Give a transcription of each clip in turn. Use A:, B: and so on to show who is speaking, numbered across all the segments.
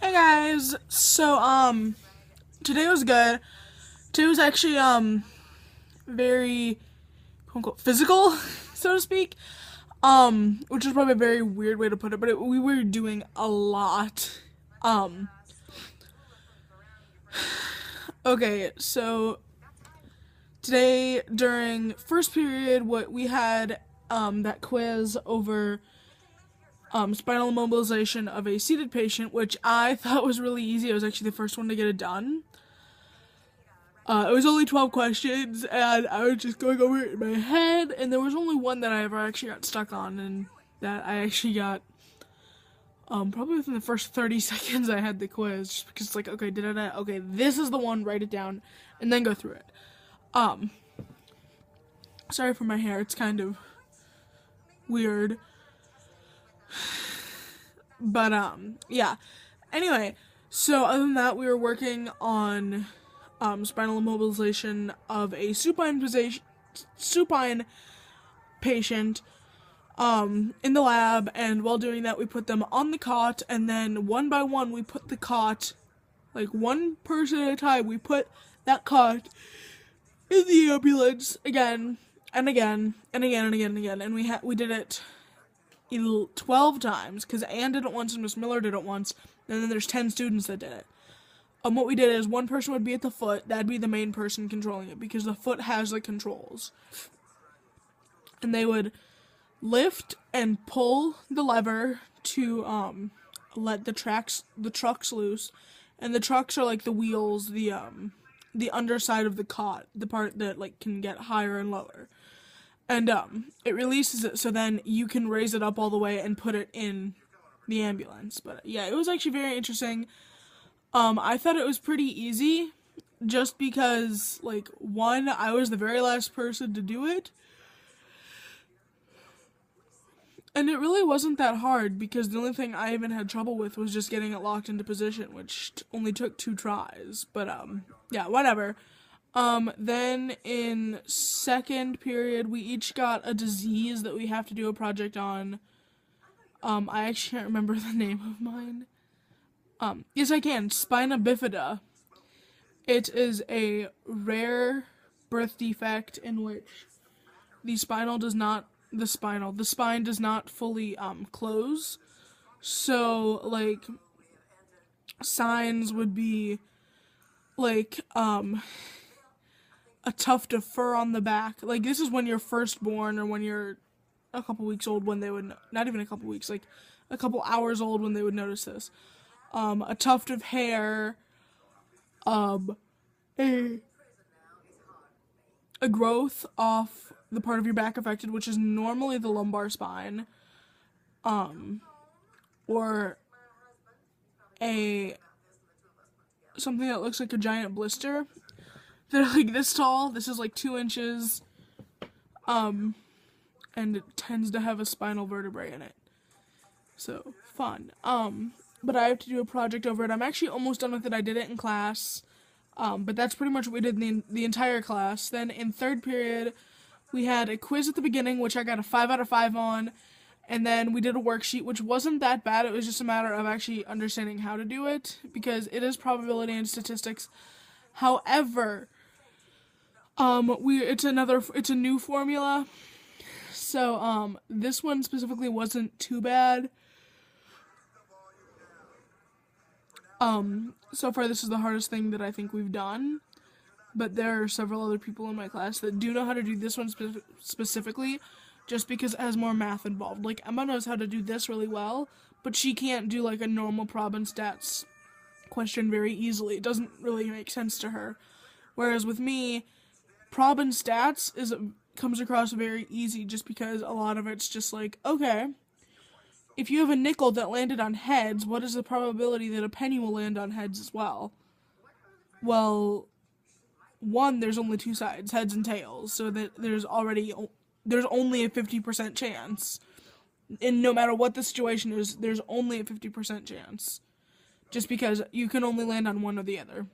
A: Hey guys, so today was good. Today was actually very quote unquote physical, so to speak. Which is probably a very weird way to put it, but we were doing a lot. Um, okay, so today during first period, what we had that quiz over spinal immobilization of a seated patient, which I thought was really easy. I was actually the first one to get it done. It was only 12 questions, and I was just going over it in my head, and there was only one that I ever actually got stuck on, and that I actually got, probably within the first 30 seconds I had the quiz, just because it's like, okay, okay, this is the one, write it down, and then go through it. Um, Sorry for my hair, it's kind of weird, but, yeah. Anyway, so other than that, we were working on spinal immobilization of a supine patient in the lab, and while doing that, we put them on the cot, and then one by one, we put the cot, like one person at a time, we put that cot in the ambulance again and again and again and again and again, and we did it 12 times, because Anne did it once and Miss Miller did it once, and then there's 10 students that did it. What we did is one person would be at the foot, that'd be the main person controlling it, because the foot has the controls. And they would lift and pull the lever to let the trucks loose. And the trucks are like the wheels, the underside of the cot, the part that like can get higher and lower. And it releases it, so then you can raise it up all the way and put it in the ambulance. But yeah, it was actually very interesting. I thought it was pretty easy, just because, like, one, I was the very last person to do it, and it really wasn't that hard, because the only thing I even had trouble with was just getting it locked into position, which only took 2 tries, but, yeah, whatever. Then in second period, we each got a disease that we have to do a project on. I actually can't remember the name of mine. Yes, I can. Spina bifida. It is a rare birth defect in which the spine does not fully close. So like signs would be like a tuft of fur on the back. Like this is when you're first born, or when you're a couple weeks old, when they would not even a couple weeks, like a couple hours old when they would notice this. A tuft of hair, a growth off the part of your back affected, which is normally the lumbar spine, or a something that looks like a giant blister. They're like this tall. This is like 2 inches, and it tends to have a spinal vertebrae in it. So fun. But I have to do a project over it. I'm actually almost done with it. I did it in class. But that's pretty much what we did in the entire class. Then in third period, we had a quiz at the beginning, which I got a 5 out of 5 on. And then we did a worksheet, which wasn't that bad. It was just a matter of actually understanding how to do it, because it is probability and statistics. However, it's a new formula. So, this one specifically wasn't too bad. So far this is the hardest thing that I think we've done, but there are several other people in my class that do know how to do this one specifically, just because it has more math involved. Like, Emma knows how to do this really well, but she can't do, like, a normal prob and stats question very easily. It doesn't really make sense to her. Whereas with me, prob and stats comes across very easy, just because a lot of it's just like, okay, if you have a nickel that landed on heads, what is the probability that a penny will land on heads as well? Well, one, there's only 2 sides, heads and tails, so that there's only a 50% chance. And no matter what the situation is, there's only a 50% chance. Just because you can only land on one or the other.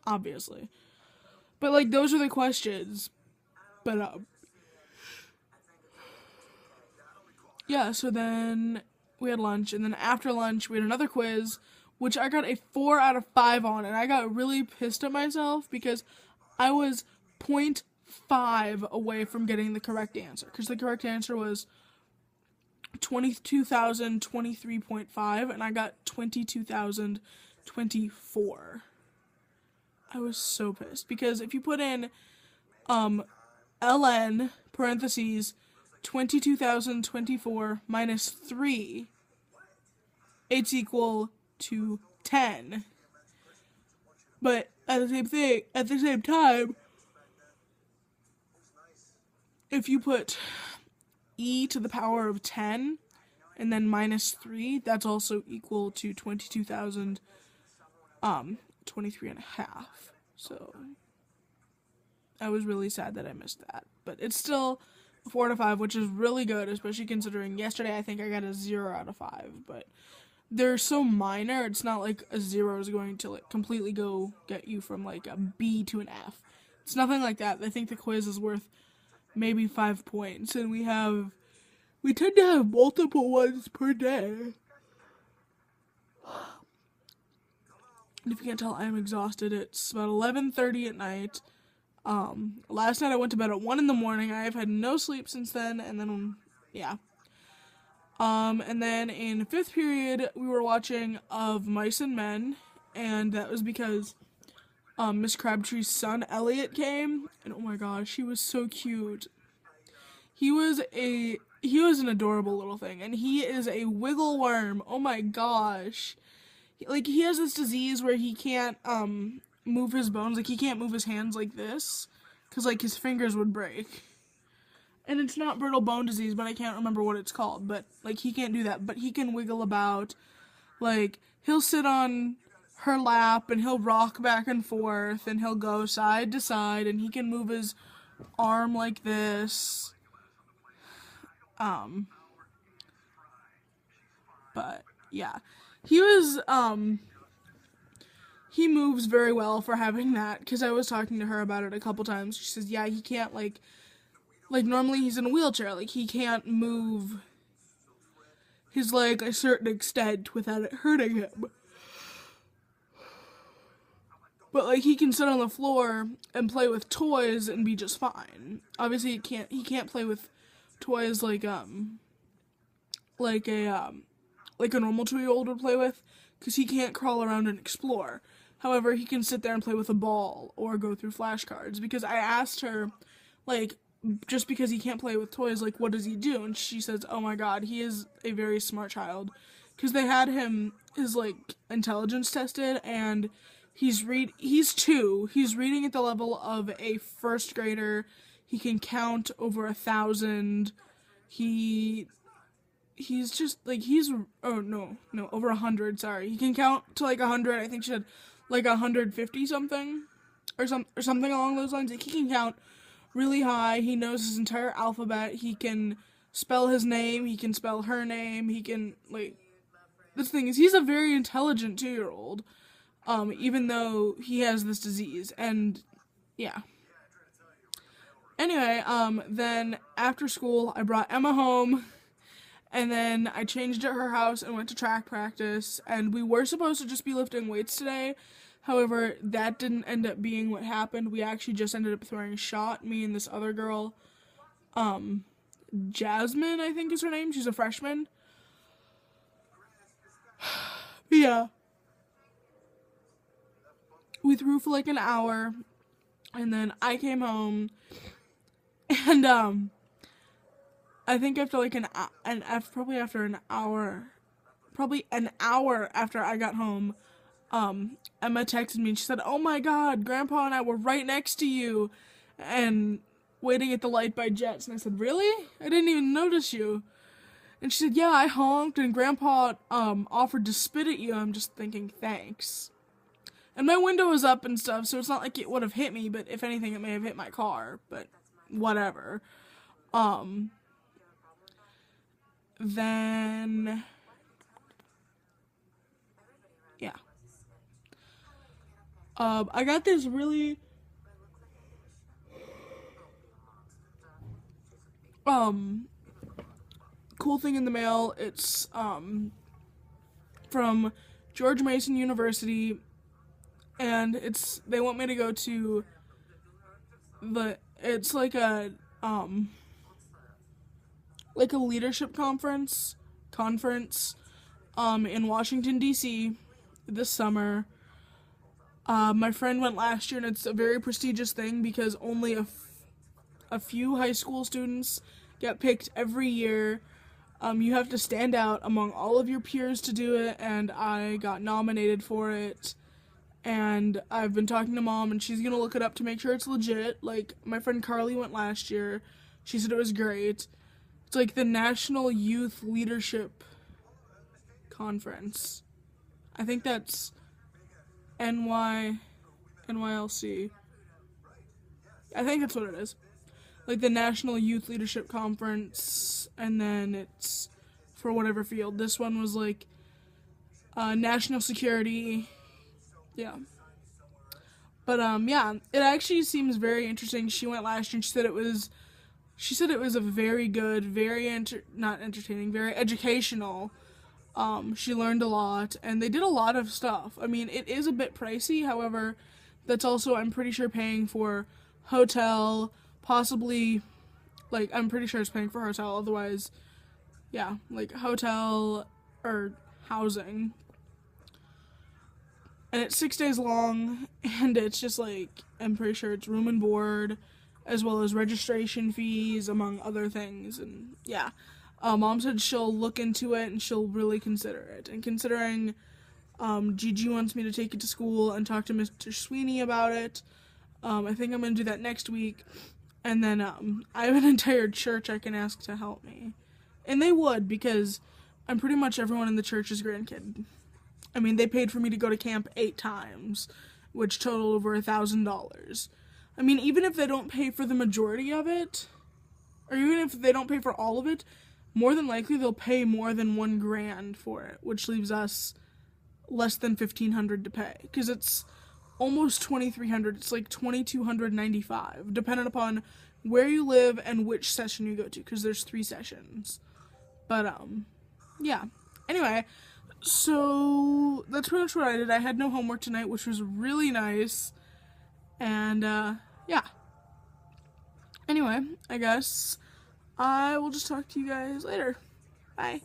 A: Obviously. But, like, those are the questions. But, yeah, so then we had lunch, and then after lunch we had another quiz, which I got a 4 out of 5 on, and I got really pissed at myself because I was 0.5 away from getting the correct answer, because the correct answer was 22,023.5, and I got 22,024. I was so pissed, because if you put in ln parentheses 22,024 minus 3, it's equal to 10. But at the same time, if you put e to the power of 10 and then minus 3, that's also equal to 22,023 and a half. So I was really sad that I missed that. But it's still a 4 out of 5, which is really good, especially considering yesterday I think I got a 0 out of 5. But they're so minor, it's not like a 0 is going to like completely go get you from like a B to an F. It's nothing like that. I think the quiz is worth maybe 5 points, and we tend to have multiple ones per day. And if you can't tell, I'm exhausted. It's about 11:30 at night. Last night I went to bed at 1 in the morning. I've had no sleep since then, and then, yeah. And then in 5th period, we were watching Of Mice and Men, and that was because, Miss Crabtree's son, Elliot, came, and oh my gosh, he was so cute. He was an adorable little thing, and he is a wiggle worm. Oh my gosh. Like, he has this disease where he can't, move his bones, like, he can't move his hands like this, because, like, his fingers would break. And it's not brittle bone disease, but I can't remember what it's called, but, like, he can't do that, but he can wiggle about. Like, he'll sit on her lap, and he'll rock back and forth, and he'll go side to side, and he can move his arm like this. But, yeah. He moves very well for having that, because I was talking to her about it a couple times. She says, yeah, he can't, like, normally he's in a wheelchair, like, he can't move his leg a certain extent without it hurting him. But, like, he can sit on the floor and play with toys and be just fine. Obviously, he can't play with toys like a normal 2-year-old would play with, because he can't crawl around and explore. However, he can sit there and play with a ball or go through flashcards, because I asked her, like, just because he can't play with toys, like, what does he do? And she says, oh my god, he is a very smart child. Because they had his, like, intelligence tested, and he's 2. He's reading at the level of a 1st grader. He can count over 1,000. He's just, like, over 100, sorry. He can count to, like, 100, I think she said, like, 150 something, or something along those lines. Like, he can count really high. He knows his entire alphabet. He can spell his name. He can spell her name. He can, like, the thing is, he's a very intelligent 2-year-old, even though he has this disease, and, yeah. Anyway, then, after school, I brought Emma home, and then I changed at her house and went to track practice, and we were supposed to just be lifting weights today. However, that didn't end up being what happened. We actually just ended up throwing a shot, me and this other girl. Jasmine, I think is her name. She's a freshman. Yeah. We threw for like an hour, and then I came home, and, I think after like probably an hour after I got home, Emma texted me and she said, oh my god, Grandpa and I were right next to you and waiting at the light by Jets. And I said, really? I didn't even notice you. And she said, yeah, I honked and Grandpa offered to spit at you. I'm just thinking, thanks. And my window was up and stuff, so it's not like it would have hit me, but if anything, it may have hit my car, but whatever. Then, yeah. I got this really, cool thing in the mail. It's, from George Mason University, and they want me to go to it's like a leadership conference in Washington D.C. this summer. My friend went last year, and it's a very prestigious thing because only a few high school students get picked every year. You have to stand out among all of your peers to do it, and I got nominated for it. And I've been talking to Mom, and she's gonna look it up to make sure it's legit. Like, my friend Carly went last year. She said it was great. It's like the National Youth Leadership Conference. I think that's NYLC. I think that's what it is. Like the National Youth Leadership Conference, and then it's for whatever field. This one was like national security. Yeah. But yeah, it actually seems very interesting. She went last year and she said it was a very good, very not entertaining, very educational. She learned a lot, and they did a lot of stuff. I mean, it is a bit pricey, however, that's also, I'm pretty sure, paying for hotel, possibly, like, I'm pretty sure it's paying for hotel, otherwise, yeah, like, hotel, or housing. And it's 6 days long, and it's just, like, I'm pretty sure it's room and board, as well as registration fees, among other things, and, yeah. Mom said she'll look into it, and she'll really consider it. And considering Gigi wants me to take it to school and talk to Mr. Sweeney about it, I think I'm going to do that next week. And then I have an entire church I can ask to help me. And they would, because I'm pretty much everyone in the church's grandkid. I mean, they paid for me to go to camp 8 times, which totaled over $1,000. I mean, even if they don't pay for the majority of it, or even if they don't pay for all of it, more than likely they'll pay more than $1,000 for it, which leaves us less than $1,500 to pay, because it's almost $2,300. It's like $2,295, depending upon where you live and which session you go to, because there's 3 sessions. But yeah. Anyway, so that's pretty much what I did. I had no homework tonight, which was really nice. And yeah. Anyway, I guess I will just talk to you guys later. Bye.